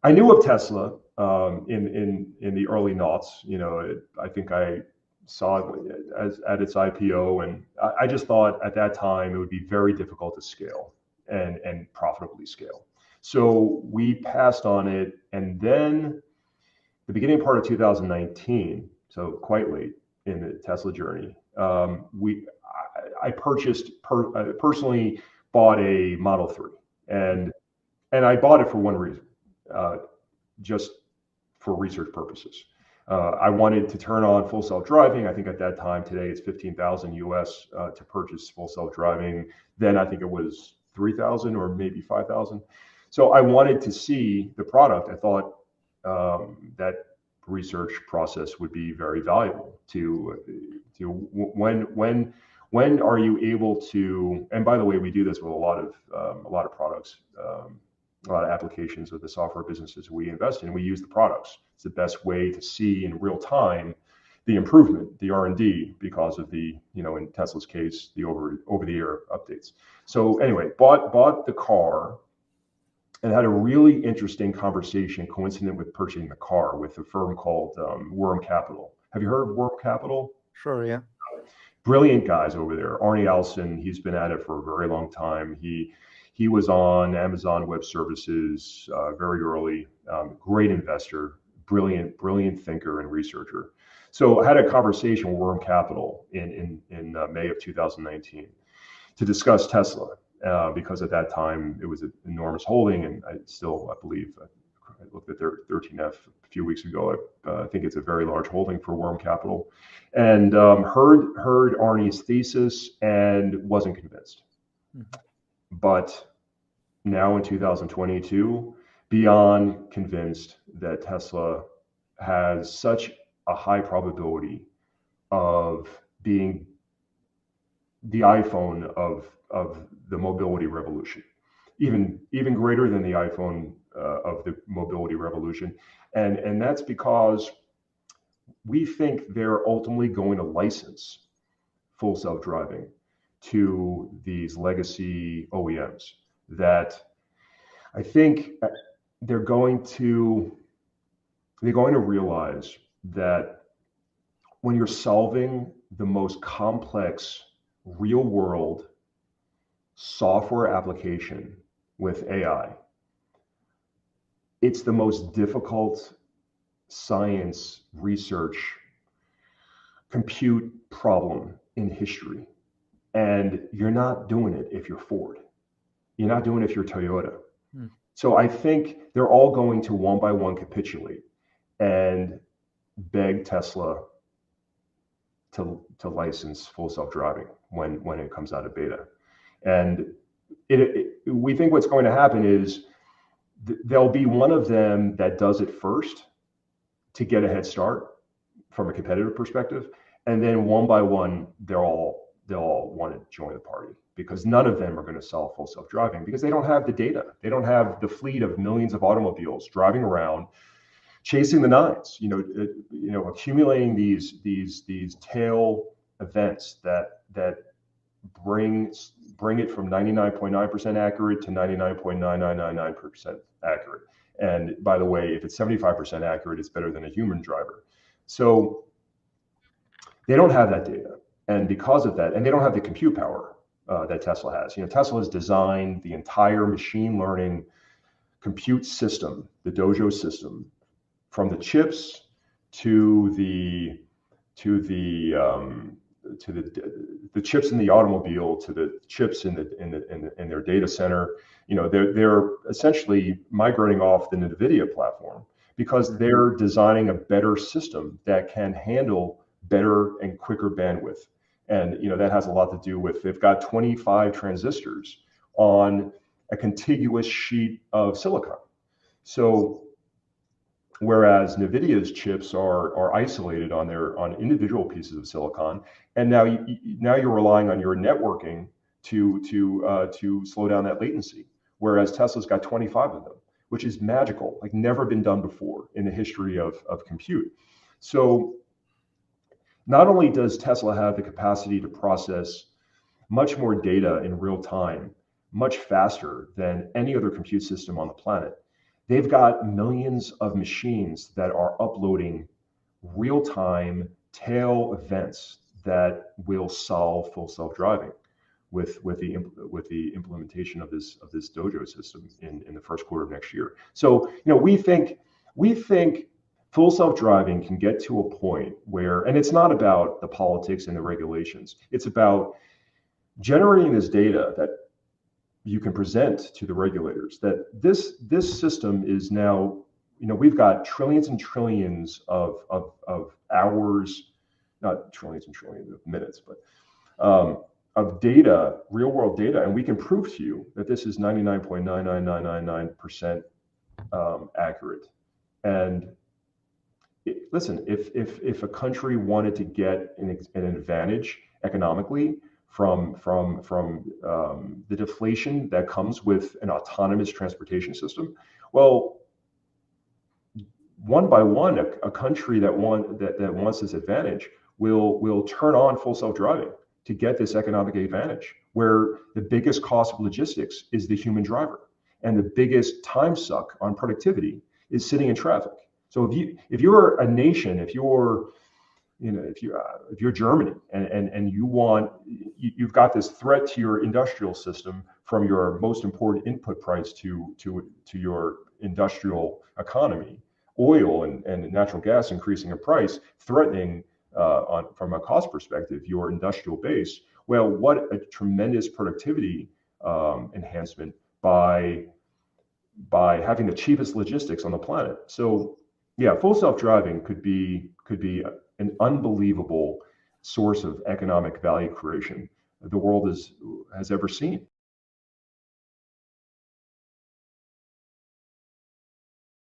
I knew of Tesla in the early noughts. I think I saw it as at its IPO, and I just thought at that time it would be very difficult to scale and profitably scale. So we passed on it, and then the beginning part of 2019, so quite late in the Tesla journey, I personally bought a Model 3, and I bought it for one reason, uh, just for research purposes. I wanted to turn on full self-driving. I think at that time, today it's 15,000 US to purchase full self-driving. Then I think it was 3,000 or maybe 5,000. So I wanted to see the product. I thought that research process would be very valuable to when are you able to, and by the way, we do this with a lot of products, a lot of applications of the software businesses we invest in. We use the products. It's the best way to see in real time the improvement, the R&D, because of the, in Tesla's case, the over the air updates. So anyway, bought the car and had a really interesting conversation coincident with purchasing the car with a firm called Worm Capital. Have you heard of Worm Capital? Sure, yeah. Brilliant guys over there. Arnie Allison, he's been at it for a very long time. He was on Amazon Web Services very early. Great investor, brilliant thinker and researcher. So I had a conversation with Worm Capital in May of 2019 to discuss Tesla. Because at that time it was an enormous holding, and I believe, I looked at their 13F a few weeks ago. I think it's a very large holding for Worm Capital, and heard Arnie's thesis and wasn't convinced. Mm-hmm. But now in 2022, beyond convinced that Tesla has such a high probability of being the iPhone of the mobility revolution, even greater than the iPhone of the mobility revolution, and that's because we think they're ultimately going to license full self-driving to these legacy OEMs. That I think they're going to realize that when you're solving the most complex real world software application with AI, it's the most difficult science research compute problem in history. And you're not doing it if you're Ford. You're not doing it if you're Toyota. So I think they're all going to one by one capitulate and beg Tesla to license full self-driving when it comes out of beta. And we think what's going to happen is there'll be one of them that does it first to get a head start from a competitive perspective, and then one by one they'll all want to join the party, because none of them are going to sell full self-driving because they don't have the data. They don't have the fleet of millions of automobiles driving around chasing the nines, accumulating these tail events that bring it from 99.9% accurate to 99.9999% accurate. And by the way, if it's 75% accurate, it's better than a human driver. So they don't have that data. And because of that, and they don't have the compute power that Tesla has. Tesla has designed the entire machine learning compute system, the Dojo system, from the chips to the chips in the automobile, to the chips in their data center. They're essentially migrating off the NVIDIA platform because they're designing a better system that can handle better and quicker bandwidth. And that has a lot to do with, they've got 25 transistors on a contiguous sheet of silicon. So whereas NVIDIA's chips are isolated on individual pieces of silicon, and now you're relying on your networking to slow down that latency. Whereas Tesla's got 25 of them, which is magical, like never been done before in the history of compute. So not only does Tesla have the capacity to process much more data in real time, much faster than any other compute system on the planet, they've got millions of machines that are uploading real-time tail events that will solve full self-driving with the implementation of this dojo system in the first quarter of next year. So we think full self-driving can get to a point where, and it's not about the politics and the regulations, it's about generating this data that you can present to the regulators, that this system is now, we've got trillions and trillions of hours, not trillions and trillions of minutes, but of data, real world data, and we can prove to you that this is 99.99999% accurate. And listen, if a country wanted to get an advantage economically from the deflation that comes with an autonomous transportation system, well, one by one, a country that wants this advantage will turn on full self-driving to get this economic advantage, where the biggest cost of logistics is the human driver, and the biggest time suck on productivity is sitting in traffic. So if you're a nation, if you're Germany, and you've got this threat to your industrial system from your most important input price to your industrial economy, oil and natural gas increasing in price, threatening from a cost perspective your industrial base. Well, what a tremendous productivity enhancement by having the cheapest logistics on the planet. So yeah, full self-driving could be an unbelievable source of economic value creation the world has ever seen.